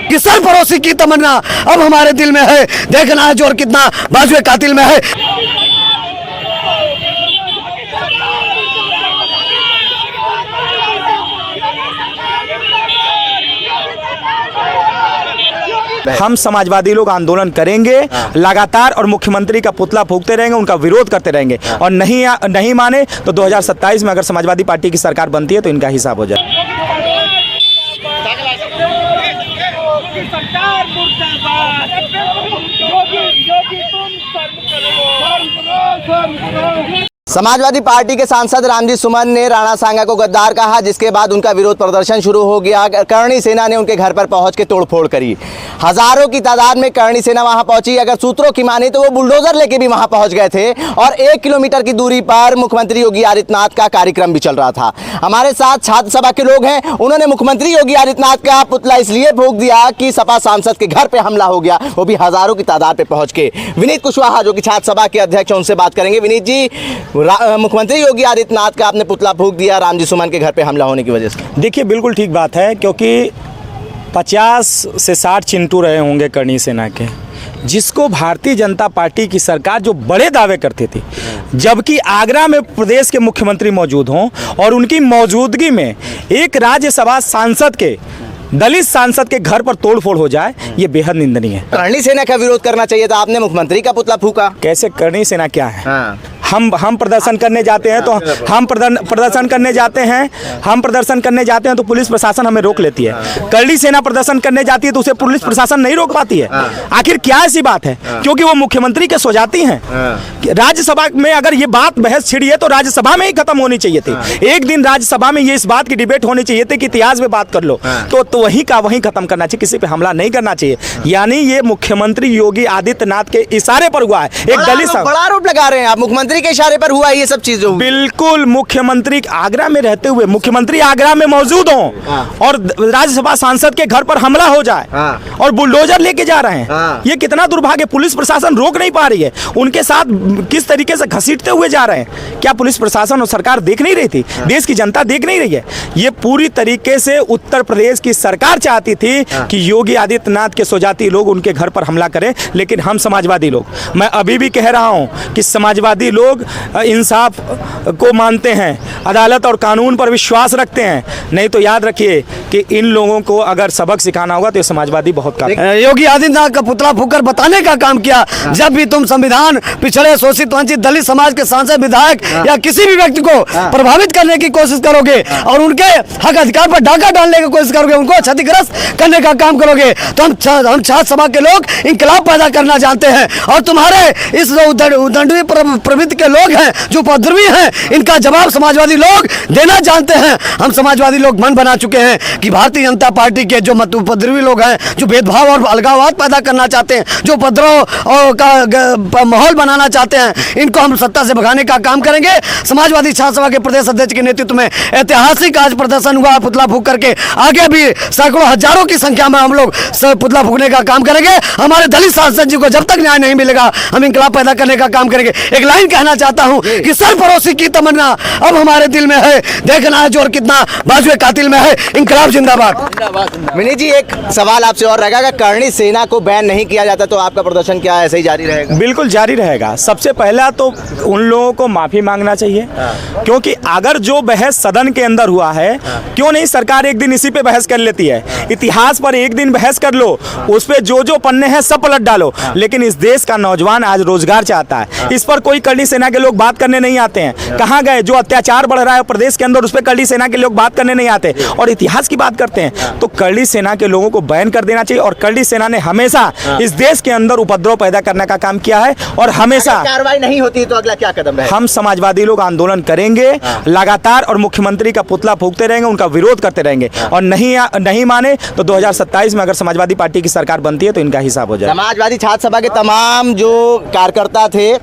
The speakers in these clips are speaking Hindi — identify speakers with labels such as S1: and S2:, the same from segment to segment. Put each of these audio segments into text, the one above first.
S1: कि सरफरोशी की तमन्ना अब हमारे दिल में है, देखना है जोर कितना बाजुए कातिल में है।
S2: हम समाजवादी लोग आंदोलन करेंगे लगातार और मुख्यमंत्री का पुतला फूंकते रहेंगे, उनका विरोध करते रहेंगे और नहीं माने तो 2027 में अगर समाजवादी पार्टी की सरकार बनती है तो इनका हिसाब हो जाए।
S3: समाजवादी पार्टी के सांसद रामजी सुमन ने राणा सांगा को गद्दार कहा, जिसके बाद उनका विरोध प्रदर्शन शुरू हो गया। करणी सेना ने उनके घर पर पहुंच के तोड़फोड़ करी। हजारों की तादाद में करणी सेना वहां पहुंची। अगर सूत्रों की माने तो वो बुलडोजर लेके भी वहां पहुंच गए थे और 1 किलोमीटर की दूरी पर मुख्यमंत्री योगी आदित्यनाथ का कार्यक्रम भी चल रहा था। हमारे साथ छात्र सभा के लोग हैं, उन्होंने मुख्यमंत्री योगी आदित्यनाथ का पुतला इसलिए फूंक दिया कि सपा सांसद के घर पे हमला हो गया, वो भी हजारों की तादाद पे पहुंच के। विनीत कुशवाहा जो कि छात्र सभा के अध्यक्ष हैं, उनसे बात करेंगे। विनीत जी, मुख्यमंत्री योगी आदित्यनाथ का आपने पुतला फूंक दिया रामजी सुमन के घर पे हमला होने की वजह से।
S2: देखिए, बिल्कुल ठीक बात है, क्योंकि 50 से 60 चिंटू रहे होंगे करणी सेना के, जिसको भारतीय जनता पार्टी की सरकार जो बड़े दावे करती थी, जबकि आगरा में प्रदेश के मुख्यमंत्री मौजूद हों और उनकी मौजूदगी में एक राज्यसभा सांसद के, दलित सांसद के घर पर तोड़फोड़ हो जाए, ये बेहद निंदनीय है।
S3: करणी सेना का विरोध करना चाहिए था, आपने मुख्यमंत्री का पुतला फूंका।
S2: कैसे? करणी सेना क्या है?
S3: हाँ।
S2: हम प्रदर्शन करने जाते हैं तो हम प्रदर्शन करने जाते हैं तो पुलिस प्रशासन हमें रोक लेती है। करणी सेना प्रदर्शन करने जाती है तो उसे पुलिस प्रशासन नहीं रोक पाती है। आखिर क्या ऐसी बात है? क्योंकि वो मुख्यमंत्री के स्वजाती हैं। राज्यसभा में अगर ये बात बहस छिड़ी है तो राज्यसभा में ही खत्म होनी चाहिए थी। एक दिन राज्यसभा में ये इस बात की डिबेट होनी चाहिए थी कि इतिहास में बात कर लो, तो वही का वही खत्म करना चाहिए, किसी पे हमला नहीं करना चाहिए। यानी ये मुख्यमंत्री योगी आदित्यनाथ के इशारे पर हुआ है। एक दलित
S3: बड़ा आरोप लगा रहे हैं आप, मुख्यमंत्री के इशारे पर हुआ ये सब चीजें।
S2: बिल्कुल, मुख्यमंत्री आगरा में रहते हुए मुख्यमंत्री आगरा में मौजूद हों और राज्यसभा सांसद के घर पर हमला हो जाए और बुलडोजर लेके जा रहे हैं, ये कितना दुर्भाग्य। पुलिस प्रशासन रोक नहीं पा रही है, उनके साथ किस तरीके से घसीटते हुए जा रहे हैं। क्या पुलिस प्रशासन और सरकार देख नहीं रही थी? देश की जनता देख नहीं रही है? ये पूरी तरीके से उत्तर प्रदेश की सरकार चाहती थी कि योगी आदित्यनाथ के स्वजाती लोग उनके घर पर हमला करें, लेकिन हम समाजवादी लोग, मैं अभी भी कह रहा हूं कि समाजवादी लोग इंसाफ को मानते हैं, अदालत और कानून पर विश्वास रखते हैं। नहीं तो याद रखिए कि इन लोगों को अगर सबक सिखाना होगा तो समाजवादी बहुत काम।
S1: योगी आदित्यनाथ का पुतला फूंककर बताने का काम किया, जब भी तुम संविधान, पिछड़े, शोषित, वंचित दलित समाज के सांसद, विधायक या किसी भी व्यक्ति को प्रभावित करने की कोशिश करोगे और उनके हक अधिकार पर डाका डालने की कोशिश करोगे, उनको क्षतिग्रस्त करने का काम करोगे, तो हम छात्र सभा के लोग इंकलाब पैदा करना जानते हैं। और तुम्हारे इस उद्दंडवी प्रवृत्ति के लोग हैं जो उपद्रवी हैं, इनका जवाब समाजवादी लोग देना जानते हैं। हम समाजवादी लोग मन बना चुके हैं कि भारतीय जनता पार्टी के जो उपद्रवी लोग हैं, जो भेदभाव और अलगाववाद पैदा करना चाहते हैं, जो उपद्रव का माहौल बनाना चाहते हैं, इनको हम सत्ता से भगाने का काम करेंगे। समाजवादी छात्र सभा के प्रदेश अध्यक्ष के नेतृत्व में ऐतिहासिक आज प्रदर्शन हुआ पुतला फूंक करके। आगे भी सैकड़ों हजारों की संख्या में हम लोग पुतला फूंकने का काम करेंगे। हमारे दलित सांसद जी को जब तक न्याय नहीं मिलेगा, हम इंकलाब पैदा करने का काम करेंगे। एक लाइन कहना चाहता हूं कि सरफरोशी की तमन्ना अब हमारे दिल में है, देखना है जोर कितना बाजुए कातिल में है। इंकलाब जिंदाबाद।
S3: विनीत जी, एक सवाल आपसे और रहेगा, अगर करणी सेना को बैन नहीं किया जाता तो आपका प्रदर्शन क्या ऐसे ही जारी रहेगा?
S2: बिल्कुल जारी रहेगा। सबसे पहला तो उन लोगों को माफी मांगना चाहिए, क्योंकि अगर जो बहस सदन के अंदर हुआ है, क्यों नहीं सरकार एक दिन इसी पे बहस कर लेती है? इतिहास पर एक दिन बहस कर लो, उस पे जो पन्ने हैं सब पलट डालो। लेकिन इस देश का नौजवान आज रोजगार चाहता है, इस पर कोई करणी सेना के लोग बात करने नहीं आते हैं। कहाँ गए? जो अत्याचार बढ़ रहा है प्रदेश के अंदर, उस पर करणी सेना के लोग बात करने नहीं आते और इतिहास की बात करते हैं। तो करणी सेना के लोगों को बैन कर देना चाहिए। और करणी सेना ने हमेशा इस देश के अंदर उपद्रव पैदा करने का काम किया है और हमेशा
S3: कार्रवाई नहीं होती तो अगला क्या कदम है?
S2: हम समाजवादी लोग आंदोलन करेंगे लगातार और मुख्यमंत्री का पुतला फूंकते रहेंगे, उनका विरोध करते रहेंगे और नहीं माने तो 2027 में अगर समाजवादी पार्टी की सरकार बनती है तो इनका हिसाब हो जाए।
S3: समाजवादी छात्र सभा के तमाम जो कार्यकर्ता थे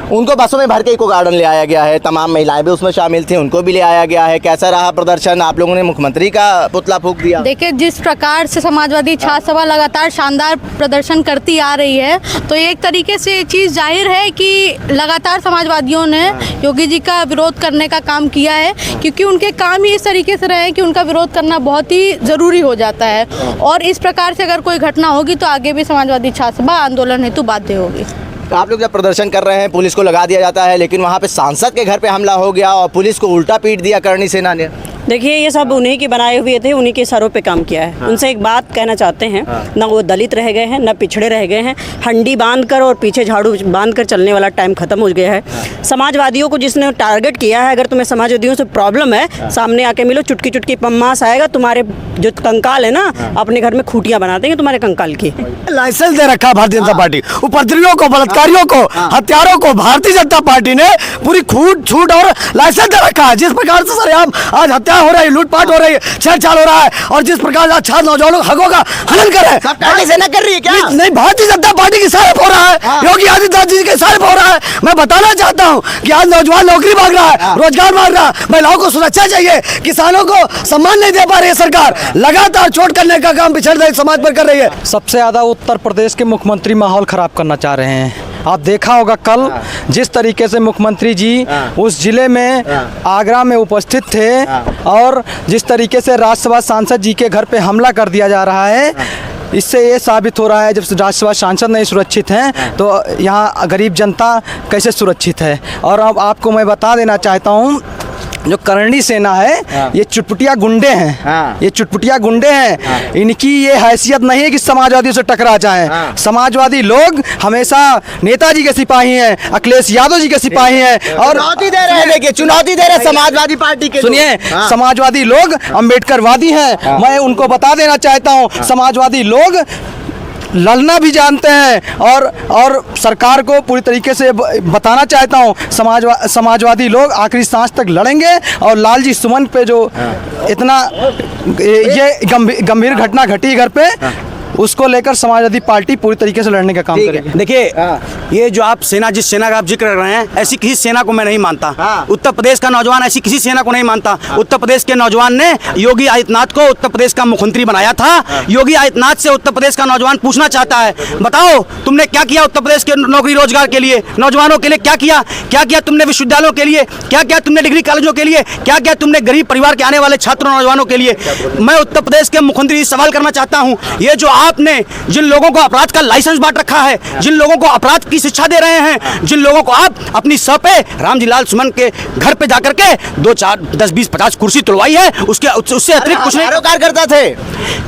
S3: उनको बसों में भर के इको गार्डन ले आया गया है, तमाम महिलाएं भी उसमें शामिल थी, उनको भी ले आया गया है। कैसा रहा प्रदर्शन? आप लोगों ने मुख्यमंत्री का पुतला फूंक दिया।
S4: देखिए, जिस प्रकार से समाजवादी छात्र सभा लगातार शानदार प्रदर्शन करती आ रही है, तो एक तरीके से ये चीज़ जाहिर है कि लगातार समाजवादियों ने योगी जी का विरोध करने का काम किया है, क्योंकि उनके काम ही इस तरीके से रहे हैं कि उनका विरोध करना बहुत ही ज़रूरी हो जाता है। और इस प्रकार से अगर कोई घटना होगी तो आगे भी समाजवादी छात्र सभा आंदोलन हेतु बाध्य होगी।
S3: तो आप लोग जब प्रदर्शन कर रहे हैं, पुलिस को लगा दिया जाता है, लेकिन वहाँ पे सांसद के घर पे हमला हो गया और पुलिस को उल्टा पीट दिया करणी सेना ने।
S5: देखिए, ये सब उन्हीं के बनाए हुए थे, उन्हीं के सरों पे काम किया है। उनसे एक बात कहना चाहते हैं, ना वो दलित रह गए हैं, ना पिछड़े रह गए हैं। हंडी बांध कर और पीछे झाड़ू बांध कर चलने वाला टाइम खत्म हो गया है। समाजवादियों को जिसने टारगेट किया है, अगर तुम्हें समाजवादियों से प्रॉब्लम है, सामने आके मिलो, चुटकी चुटकी पम्मास आएगा, तुम्हारे जो कंकाल है ना, अपने घर में खूटियाँ बना देंगे तुम्हारे कंकाल की।
S1: लाइसेंस दे रखा भारतीय जनता पार्टी, उपद्रवियों को, बलात्कारियों को, हत्यारों को भारतीय जनता पार्टी ने पूरी छूट और लाइसेंस दे रखा है। जिस प्रकार से सरेआम आज हत्या हो रही है, लूटपाट हो रही है, छेड़छाड़ हो रहा है, और जिस प्रकार आज छात्र नौजवानों के हकों का हनन कर रहे हैं,
S3: करणी सेना कर रही है क्या?
S1: नहीं, भारतीय जनता पार्टी की सारे हो रहा है, योगी आदित्यनाथ जी के सारे हो रहा है। मैं बताना चाहता हूँ कि आज नौजवान नौकरी मांग रहा है, रोजगार मांग रहा है, महिलाओं को सुरक्षा चाहिए, किसानों को सम्मान नहीं दे पा रही है सरकार, लगातार चोट करने का काम पिछड़े समाज पर कर रही है।
S6: सबसे ज़्यादा उत्तर प्रदेश के मुख्यमंत्री माहौल ख़राब करना चाह रहे हैं। आप देखा होगा कल जिस तरीके से मुख्यमंत्री जी उस जिले में आगरा में उपस्थित थे, और जिस तरीके से राज्यसभा सांसद जी के घर पे हमला कर दिया जा रहा है, इससे ये साबित हो रहा है जब राज्यसभा सांसद नहीं सुरक्षित हैं तो यहाँ गरीब जनता कैसे सुरक्षित है। और अब आपको मैं बता देना चाहता हूँ, जो करणी सेना है ये चुटपुटिया गुंडे हैं, ये चुटपुटिया गुंडे हैं। इनकी ये हैसियत नहीं है कि समाजवादियों से टकरा जाएं। समाजवादी लोग हमेशा नेताजी के सिपाही हैं, अखिलेश यादव जी के सिपाही हैं, और
S3: चुनौती दे रहे हैं, देखिए चुनौती दे रहे हैं समाजवादी पार्टी के।
S6: सुनिए, समाजवादी लोग अम्बेडकरवादी हैं। मैं उनको बता देना चाहता हूँ, समाजवादी लोग लड़ना भी जानते हैं, और सरकार को पूरी तरीके से बताना चाहता हूँ, समाजवादी लोग आखिरी सांस तक लड़ेंगे। और लालजी सुमन पे जो इतना ये गंभीर घटना घटी घर पे, उसको लेकर समाजवादी पार्टी पूरी तरीके से लड़ने का काम करेगी।
S7: देखिए, ये जो आप सेना, जिस सेना का आप जिक्र कर रहे हैं, ऐसी किसी सेना को मैं नहीं मानता। उत्तर प्रदेश का नौजवान ऐसी किसी सेना को नहीं मानता। उत्तर प्रदेश के नौजवान ने योगी आदित्यनाथ को उत्तर प्रदेश का मुख्यमंत्री बनाया था। योगी आदित्यनाथ से उत्तर प्रदेश का नौजवान पूछना चाहता है, बताओ तुमने क्या किया उत्तर प्रदेश के नौकरी रोजगार के लिए, नौजवानों के लिए क्या किया? क्या किया तुमने विश्वविद्यालयों के लिए? क्या किया तुमने डिग्री कॉलेजों के लिए? क्या किया तुमने गरीब परिवार के आने वाले छात्रों नौजवानों के लिए? मैं उत्तर प्रदेश के मुख्यमंत्री से सवाल करना चाहता हूँ, ये जो आपने जिन लोगों को अपराध का लाइसेंस बांट रखा है, जिन लोगों को अपराध की शिक्षा दे रहे हैं, जिन लोगों को आप अपनी सर पे रामजी लाल सुमन के घर पे जाकर के 2, 4, 10, 20, 50 कुर्सी तुलवाई है, उससे अतिरिक्त कुछ नहीं
S3: कार्यकर्ता थे।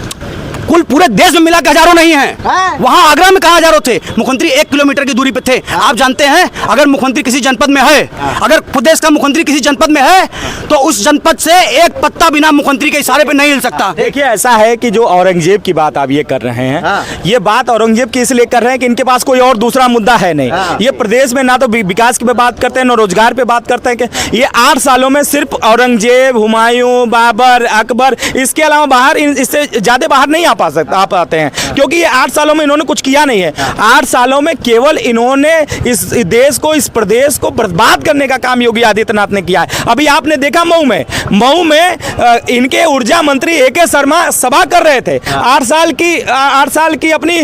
S7: कुल पूरे देश में मिला के हजारों नहीं है, वहां आगरा में कहा हजारों थे। मुख्यमंत्री 1 किलोमीटर की दूरी पे थे। आप जानते हैं, अगर मुख्यमंत्री किसी जनपद में है, अगर प्रदेश का मुख्यमंत्री किसी जनपद में है, तो उस जनपद से एक पत्ता बिना मुख्यमंत्री के इशारे पे नहीं हिल सकता।
S2: देखिए, ऐसा है कि जो औरंगजेब की बात आप ये कर रहे हैं, ये बात औरंगजेब की इसलिए कर रहे हैं कि इनके पास कोई और दूसरा मुद्दा है नहीं। ये प्रदेश में ना तो विकास पे बात करते हैं, ना रोजगार पे बात करते हैं। कि ये 8 सालों में सिर्फ औरंगजेब, हुमायूं, बाबर, अकबर, इसके अलावा बाहर इससे ज्यादा बाहर नहीं आ पाते हैं, क्योंकि ये 8 सालों में इन्होंने कुछ किया नहीं है। 8 सालों में केवल इन्होंने इस देश को, इस प्रदेश को बर्बाद करने का काम योगी आदित्यनाथ ने किया है। अभी आपने देखा मऊ में इनके ऊर्जा मंत्री AK शर्मा सभा कर रहे थे, 8 साल की अपनी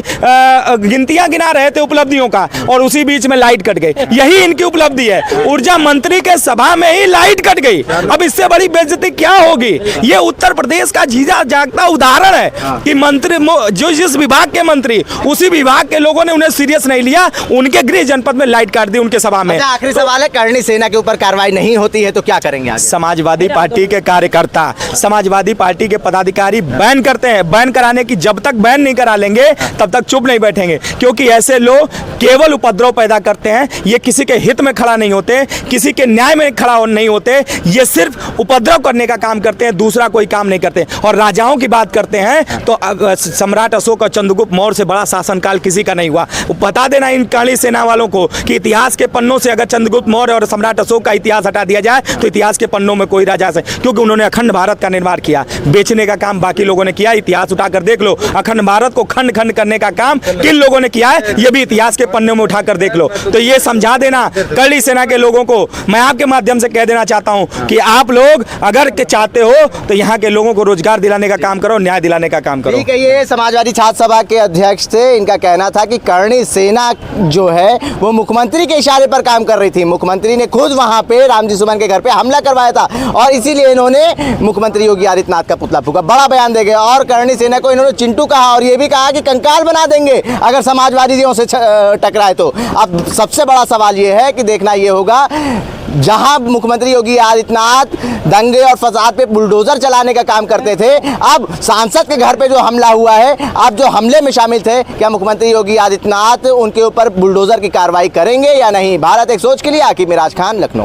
S2: गिनतियां गिना रहे थे उपलब्धियों का, और उसी बीच में लाइट कट गई। यही इनकी उपलब्धि है, ऊर्जा मंत्री के सभा में ही लाइट कट गई। अब इससे बड़ी बेइज्जती क्या होगी? ये उत्तर प्रदेश का जीता जागता उदाहरण है कि मंत्री जो जिस विभाग के मंत्री, उसी विभाग के लोगों ने उन्हें सीरियस नहीं लिया, उनके गृह जनपद में लाइट काट दी उनके सभा में।
S3: आखिरी सवाल है, करणी सेना के ऊपर कार्रवाई नहीं होती है तो क्या करेंगे आगे?
S2: समाजवादी पार्टी के कार्यकर्ता, समाजवादी पार्टी के पदाधिकारी बैन करते हैं। बैन कराने की, जब तक बैन नहीं करा लेंगे तब तक चुप नहीं बैठेंगे, क्योंकि ऐसे लोग केवल उपद्रव पैदा करते हैं। ये किसी के हित में खड़ा नहीं होते, किसी के न्याय में खड़ा नहीं होते, ये सिर्फ उपद्रव करने का काम करते हैं, दूसरा कोई काम नहीं करते। और राजाओं की बात करते हैं तो सम्राट अशोक और चंद्रगुप्त मौर्य से बड़ा शासनकाल किसी का नहीं हुआ। बता देना इन काली सेना वालों को कि इतिहास के पन्नों से अगर चंद्रगुप्त मौर्य और सम्राट अशोक का इतिहास हटा दिया जाए तो इतिहास के पन्नों में कोई राजा से, क्योंकि उन्होंने अखंड भारत का निर्माण किया। बेचने का काम बाकी लोगों ने किया, इतिहास उठाकर देख लो। अखंड भारत को खंड खंड करने का काम किन लोगों ने किया है, ये भी इतिहास के पन्नों में उठाकर देख लो। तो ये समझा देना कड़ी सेना के लोगों को। मैं आपके माध्यम से कह देना चाहता हूं कि आप लोग अगर चाहते हो तो यहाँ के लोगों को रोजगार दिलाने का काम करो, न्याय दिलाने का काम करो।
S3: ठीक है, ये समाजवादी छात्र सभा के अध्यक्ष थे। इनका कहना था कि करणी सेना जो है वो मुख्यमंत्री के इशारे पर काम कर रही थी। मुख्यमंत्री ने खुद वहां पे रामजी सुमन के घर पे हमला करवाया था और इसीलिए इन्होंने मुख्यमंत्री योगी आदित्यनाथ का पुतला फूंका, बड़ा बयान दे गए और करणी सेना को इन्होंने चिंटू कहा और ये भी कहा कि कंकाल बना देंगे अगर समाजवादी जी से टकराए तो। अब सबसे बड़ा सवाल ये है कि देखना ये होगा, जहां मुख्यमंत्री योगी आदित्यनाथ दंगे और फसाद पे बुलडोजर चलाने का काम करते थे, अब सांसद के घर पे जो हमला हुआ है, अब जो हमले में शामिल थे, क्या मुख्यमंत्री योगी आदित्यनाथ उनके ऊपर बुलडोजर की कार्रवाई करेंगे या नहीं? भारत एक सोच के लिए आकिब मिराज खान, लखनऊ।